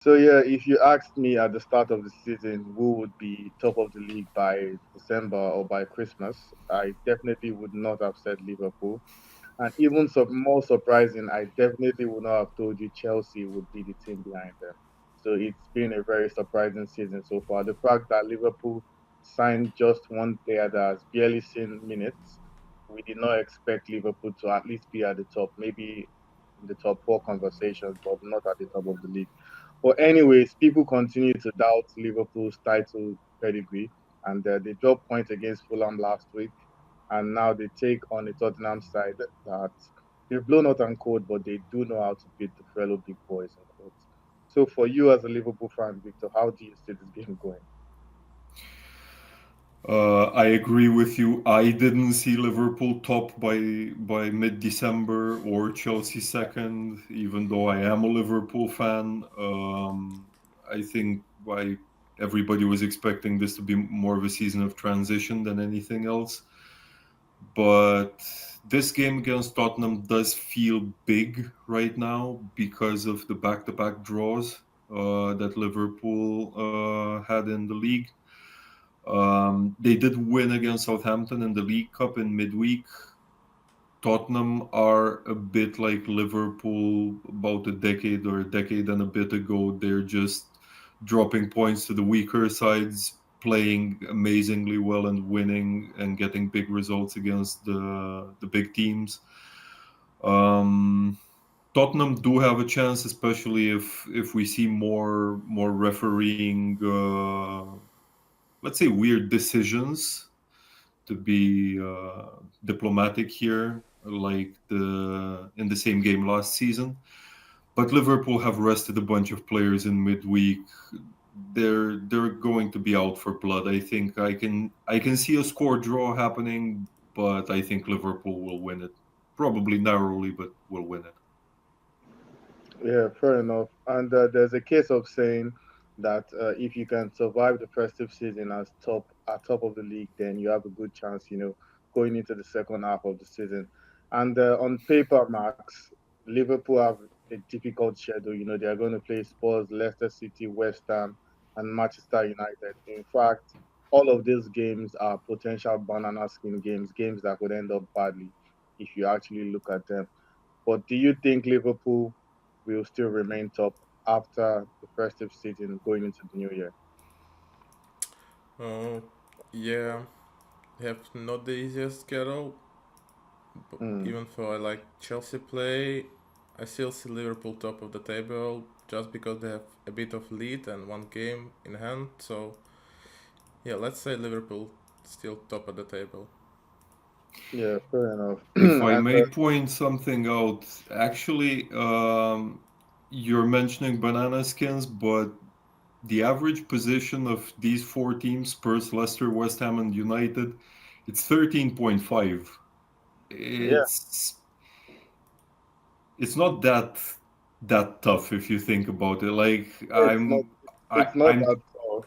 So yeah, if you asked me at the start of the season who would be top of the league by December or by Christmas, I definitely would not have said Liverpool. And even more surprising, I definitely would not have told you Chelsea would be the team behind them. So it's been a very surprising season so far. The fact that Liverpool signed just one player that has barely seen minutes, we did not expect Liverpool to at least be at the top, maybe in the top four conversations, but not at the top of the league. But anyways, people continue to doubt Liverpool's title pedigree, and they dropped points against Fulham last week, and now they take on the Tottenham side that they've blown out and cold, but they do know how to beat the fellow big boys in quotes. So for you as a Liverpool fan, Victor, how do you see this game going? I agree with you. I didn't see Liverpool top by mid-December or Chelsea second, even though I am a Liverpool fan. I think why everybody was expecting this to be more of a season of transition than anything else. But this game against Tottenham does feel big right now because of the back-to-back draws that Liverpool had in the league. They did win against Southampton in the League Cup in midweek. Tottenham are a bit like Liverpool about a decade or a decade and a bit ago. They're just dropping points to the weaker sides, playing amazingly well and winning and getting big results against the big teams. Um, Tottenham do have a chance, especially if we see more refereeing, let's say, weird decisions to be diplomatic here, like the in the same game last season. But Liverpool have rested a bunch of players in midweek. They're going to be out for blood. I can see a score draw happening, but I think Liverpool will win it. Probably narrowly, but will win it. Yeah, fair enough. And there's a case of saying that if you can survive the festive season as top of the league, then you have a good chance, going into the second half of the season. And on paper, Max, Liverpool have a difficult schedule. They are going to play Spurs, Leicester City, West Ham, and Manchester United. In fact, all of these games are potential banana skin games, games that could end up badly if you actually look at them. But do you think Liverpool will still remain top after the festive season going into the new year? Uh, yeah, have not the easiest schedule, but Mm, even though I like Chelsea play, I still see Liverpool top of the table just because they have a bit of lead and one game in hand. So yeah, let's say Liverpool still top of the table. yeah, fair enough. If I And may point something out, actually, you're mentioning banana skins, but the average position of these four teams, Spurs, Leicester, West Ham, and United, it's 13.5. yeah, It's not that tough if you think about it. Like it's not it's not I'm that tough.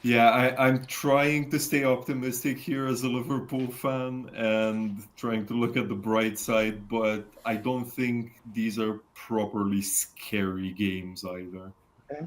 yeah, I'm trying to stay optimistic here as a Liverpool fan and trying to look at the bright side, but I don't think these are properly scary games either. Eh?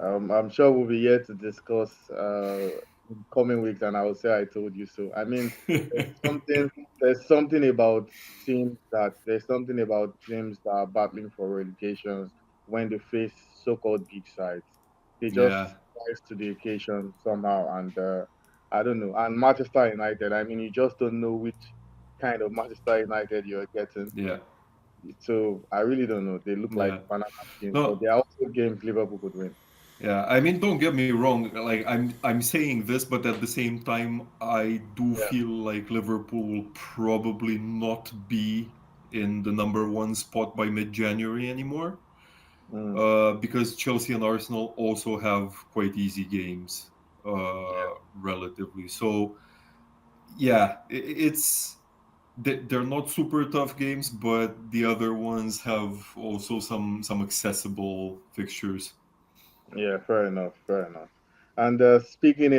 I'm sure we'll be here to discuss in coming weeks, and I will say I told you so. I mean, there's something there's something about there's something about teams that are battling for relegations when they face so-called big sides. They Yeah, just rise to the occasion somehow, and I don't know. And Manchester United, I mean, you just don't know which kind of Manchester United you're getting. yeah, So I really don't know. They look like yeah. banana skins, but No, they are also games Liverpool could win. yeah. I mean, don't get me wrong. Like I'm saying this, but at the same time, I do Yeah. feel like Liverpool will probably not be in the number one spot by mid-January anymore. Mm. Because Chelsea and Arsenal also have quite easy games, Yeah. relatively. So yeah, they're not super tough games, but the other ones have also some accessible fixtures. Yeah, fair enough, fair enough. And speaking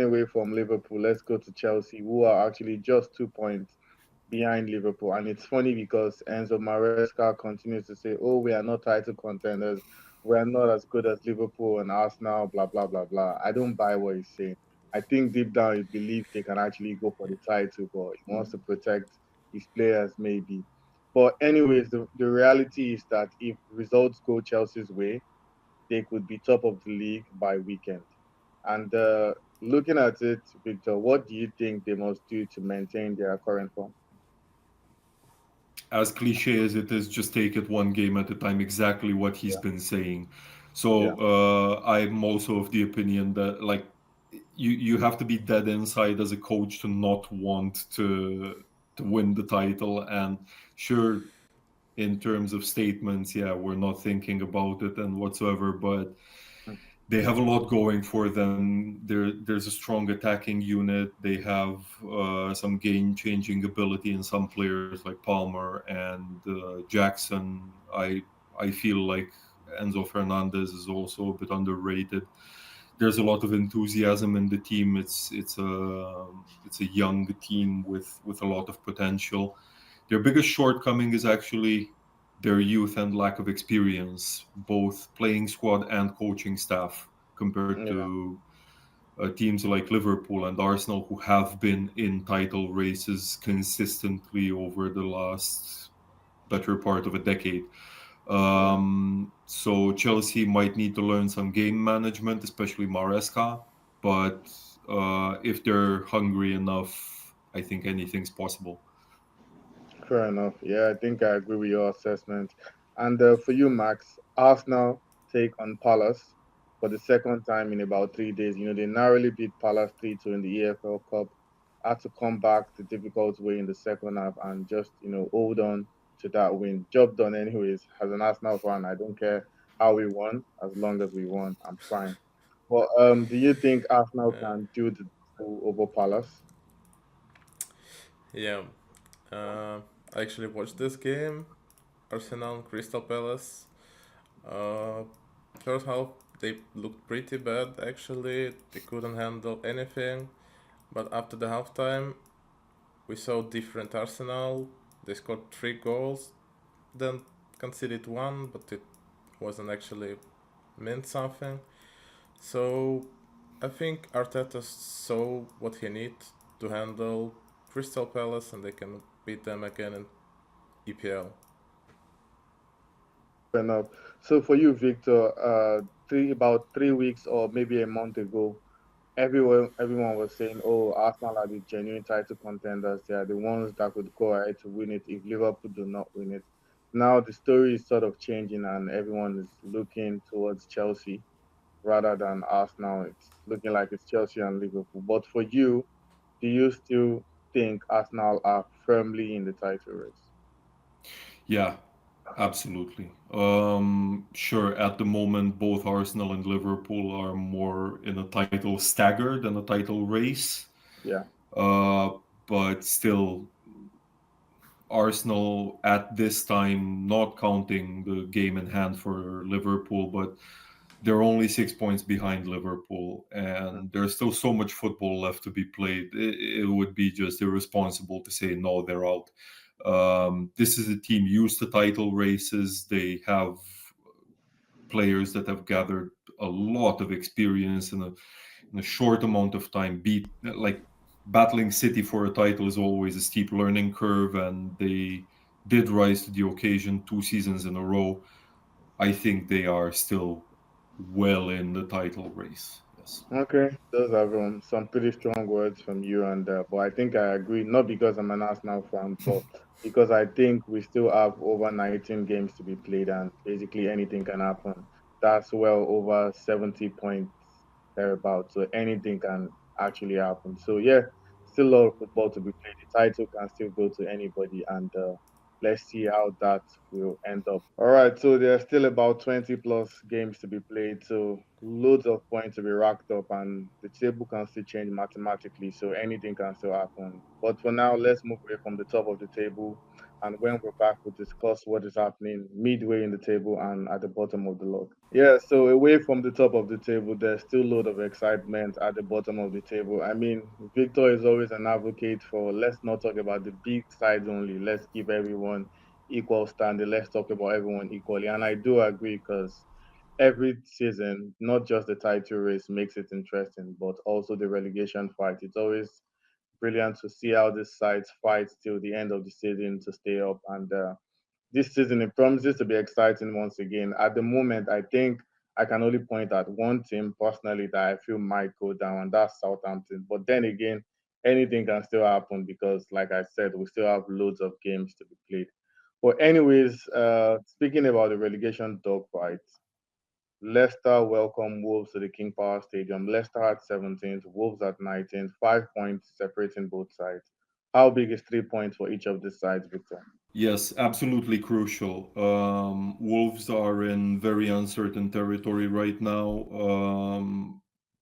away from Liverpool, let's go to Chelsea, who are actually just 2 points behind Liverpool. And it's funny because Enzo Maresca continues to say, "Oh, we are not title contenders. we're not as good as Liverpool and Arsenal, blah blah blah blah. I don't buy what he's saying. I think deep down he believes they can actually go for the title, but he wants to protect his players maybe. But anyways, the reality is that if results go Chelsea's way, they could be top of the league by weekend. And looking at it, Victor, what do you think they must do to maintain their current form? As cliche as it is, just take it one game at a time. Exactly what he's Yeah, been saying. yeah, So I'm also of the opinion that like you have to be dead inside as a coach to not want to win the title. And sure, in terms of statements, yeah, we're not thinking about it and whatsoever, but mm, they have a lot going for them. There's a strong attacking unit. They have some game-changing ability in some players like Palmer and Jackson. I feel like Enzo Fernandez is also a bit underrated. There's a lot of enthusiasm in the team. It's a young team with a lot of potential. Their biggest shortcoming is actually their youth and lack of experience, both playing squad and coaching staff, compared yeah, to teams like Liverpool and Arsenal, who have been in title races consistently over the last better part of a decade. yeah. So Chelsea might need to learn some game management, especially Maresca. But if they're hungry enough, I think anything's possible. Fair enough. Yeah, I think I agree with your assessment. And for you, Max, Arsenal take on Palace for the second time in about 3 days. You know, they narrowly beat Palace 3-2 in the EFL Cup. Had to come back the difficult way in the second half and just, hold on to that win. Job done, anyways. As an Arsenal fan, I don't care how we won. As long as we won, I'm fine. But do you think Arsenal Yeah. can do the over Palace? Yeah. Uh, I actually watched this game, Arsenal Crystal Palace. Uh, First half they looked pretty bad actually. They couldn't handle anything. But after the halftime, we saw different Arsenal. They scored 3 goals, then conceded one, but it wasn't actually meant something. So I think Arteta saw what he needs to handle Crystal Palace, and they can beat them again in EPL. Fair enough. So for you, Victor, about 3 weeks or maybe a month ago, everyone was saying, "Oh, Arsenal are the genuine title contenders. They are the ones that could go ahead to win it if Liverpool do not win it." Now the story is sort of changing, and everyone is looking towards Chelsea rather than Arsenal. It's looking like it's Chelsea and Liverpool. But for you, do you still think Arsenal are firmly in the title race? Yeah, absolutely. Sure, at the moment, both Arsenal and Liverpool are more in a title stagger than a title race. Yeah. Uh, but still, Arsenal at this time, not counting the game in hand for Liverpool, but they're only 6 points behind Liverpool, and there's still so much football left to be played. It would be just irresponsible to say no, they're out. This is a team used to title races. They have players that have gathered a lot of experience in a short amount of time. Beat like battling City for a title is always a steep learning curve, and they did rise to the occasion 2 seasons in a row. I think they are still well in the title race. Yes. Okay, those are some pretty strong words from you, and but I think I agree. Not because I'm an Arsenal fan, but because I think we still have over 19 games to be played, and basically anything can happen. That's well over 70 points thereabouts, so anything can actually happen. So yeah, still a lot of football to be played. The title can still go to anybody, and let's see how that will end up. All right, so there's still about 20 plus games to be played, so loads of points to be racked up, and the table can still change mathematically, so anything can still happen. But for now, let's move away from the top of the table, and when we're back, we'll discuss what is happening midway in the table and at the bottom of the log. Yeah, so away from the top of the table, there's still a lot of excitement at the bottom of the table. I mean, Victor is always an advocate for let's not talk about the big sides only, let's give everyone equal standing. Let's talk about everyone equally. And I do agree because every season, not just the title race makes it interesting, but also the relegation fight. It's always brilliant to see how these sides fight till the end of the season to stay up. And this season, it promises to be exciting once again. At the moment, I think I can only point at one team personally that I feel might go down, and that's Southampton. But then again, anything can still happen because, like I said, we still have loads of games to be played. But anyways, speaking about the relegation dogfight, Leicester welcome Wolves to the King Power Stadium. Leicester at 17th, Wolves at 19th, 5 points separating both sides. How big is 3 points for each of these sides, Victor? Yes, absolutely crucial. Wolves are in very uncertain territory right now.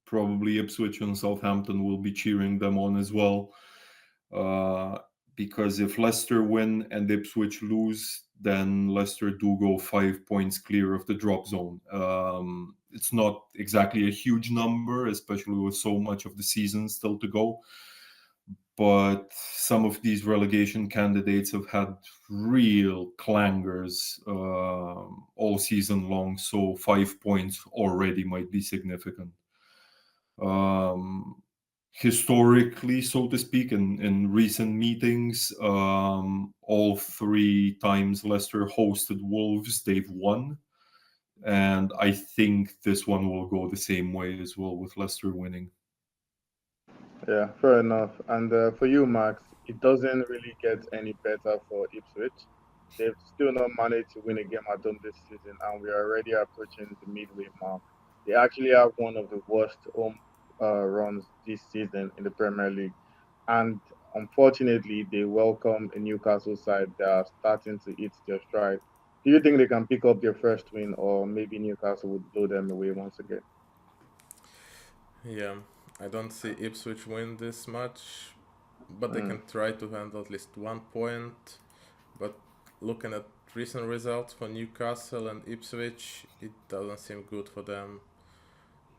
Probably Ipswich and Southampton will be cheering them on as well. Uh, because if Leicester win and Ipswich lose, then Leicester do go 5 points clear of the drop zone. It's not exactly a huge number, especially with so much of the season still to go, but some of these relegation candidates have had real clangers all season long, so 5 points already might be significant. Um, Historically, so to speak, in recent meetings, all three times Leicester hosted Wolves, they've won. And I think this one will go the same way as well, with Leicester winning. Yeah, fair enough. And for you, Max, it doesn't really get any better for Ipswich. They've still not managed to win a game at home this season, and we are already approaching the midway mark. They actually have one of the worst home runs this season in the Premier League. And unfortunately, they welcome a Newcastle side that are starting to hit their stride. Do you think they can pick up their first win, or maybe Newcastle would blow them away once again? Yeah, I don't see Ipswich win this much, but they Mm, can try to handle at least 1 point. But looking at recent results for Newcastle and Ipswich, it doesn't seem good for them.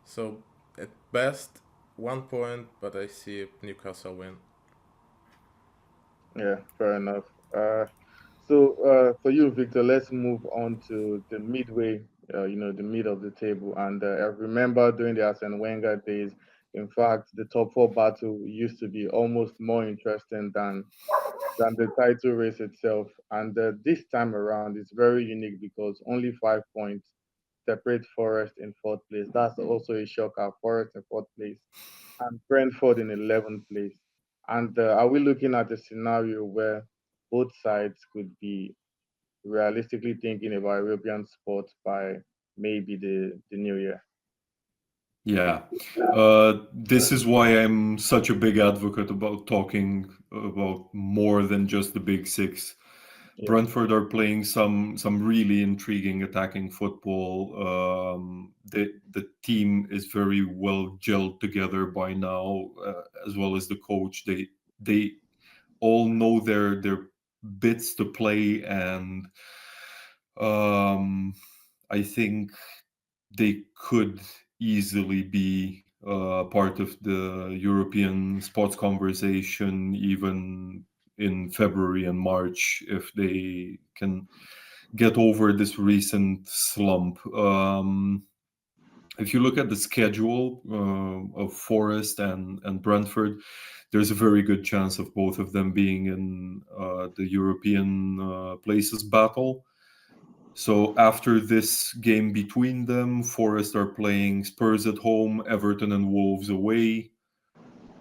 So at best, 1 point, but I see Newcastle win. yeah, fair enough. So for you, Victor, let's move on to the midway, the mid of the table. And I remember during the Arsene Wenger days, in fact, the top four battle used to be almost more interesting than the title race itself. And this time around, it's very unique because only 5 points separate Forest in fourth place. That's also a shocker. Forest in fourth place and Brentford in 11th place. And are we looking at a scenario where both sides could be realistically thinking about European sports by maybe the new year? Yeah. This is why I'm such a big advocate about talking about more than just the big six. Yeah, Brentford are playing some really intriguing attacking football. The team is very well gelled together by now, as well as the coach. They all know their bits to play, and um, I think they could easily be part of the European sports conversation, even in February and March, if they can get over this recent slump. If you look at the schedule of Forest and Brentford, there's a very good chance of both of them being in the European places battle. So after this game between them, Forest are playing Spurs at home, Everton and Wolves away.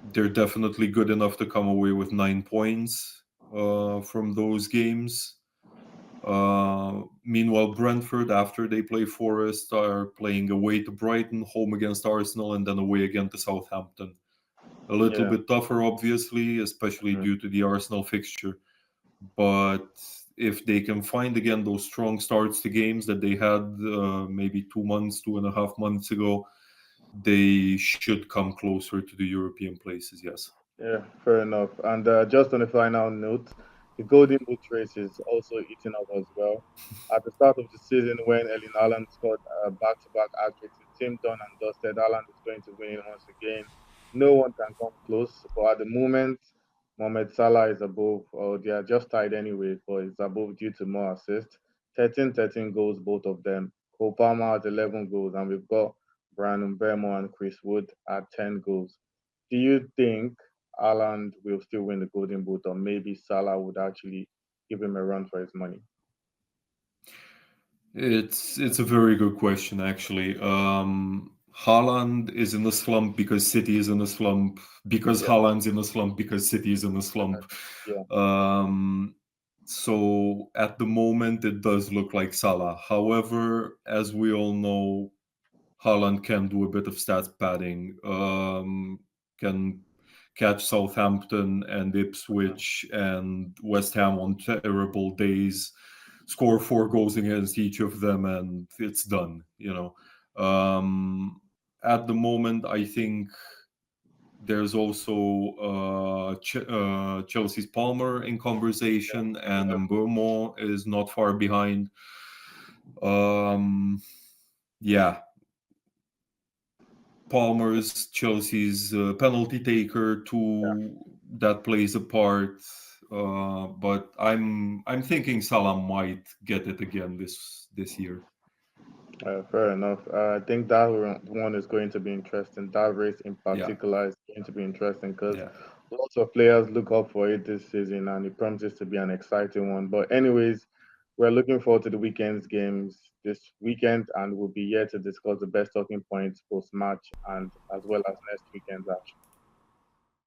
They're definitely good enough to come away with 9 points from those games. Meanwhile, Brentford, after they play Forest, are playing away to Brighton, home against Arsenal, and then away again to Southampton. A little yeah, bit tougher, obviously, especially mm, due to the Arsenal fixture. But if they can find again those strong starts to games that they had maybe 2 months, 2.5 months ago, they should come closer to the European places. Yes. yeah, fair enough. And just on a final note, the Golden Boot race is also eating up as well. At the start of the season, when Erling Haaland scored back-to-back hat-tricks, it seemed done and dusted. Haaland is going to win it once again. No one can come close. But at the moment, Mohamed Salah is above, or they are just tied anyway, but it's above due to more assists. 13, 13 goals, both of them. Cole Palmer at 11 goals, and we've got Brandon Bermo and Chris Wood at 10 goals. Do you think Haaland will still win the Golden Boot, or maybe Salah would actually give him a run for his money? It's a very good question actually. Haaland is in a slump because City is in a slump, because Yeah, Haaland's in a slump because City is in a slump. yeah, Um, so at the moment it does look like Salah. However, as we all know, Haaland can do a bit of stats padding. Can catch Southampton and Ipswich and West Ham on terrible days, score 4 goals against each of them, and it's done. At the moment, I think there's also Chelsea's Palmer in conversation, and yeah. Mbeumo is not far behind. Um, yeah, Palmer's Chelsea's penalty taker too, that plays a part. But I'm thinking Salah might get it again this year. Fair enough. I think that one is going to be interesting. That race in Yeah, particular is going to be interesting because yeah. lots of players look up for it this season, and it promises to be an exciting one. But anyways, we're looking forward to the weekend's games this weekend, and we'll be here to discuss the best talking points post match and as well as next weekend's action.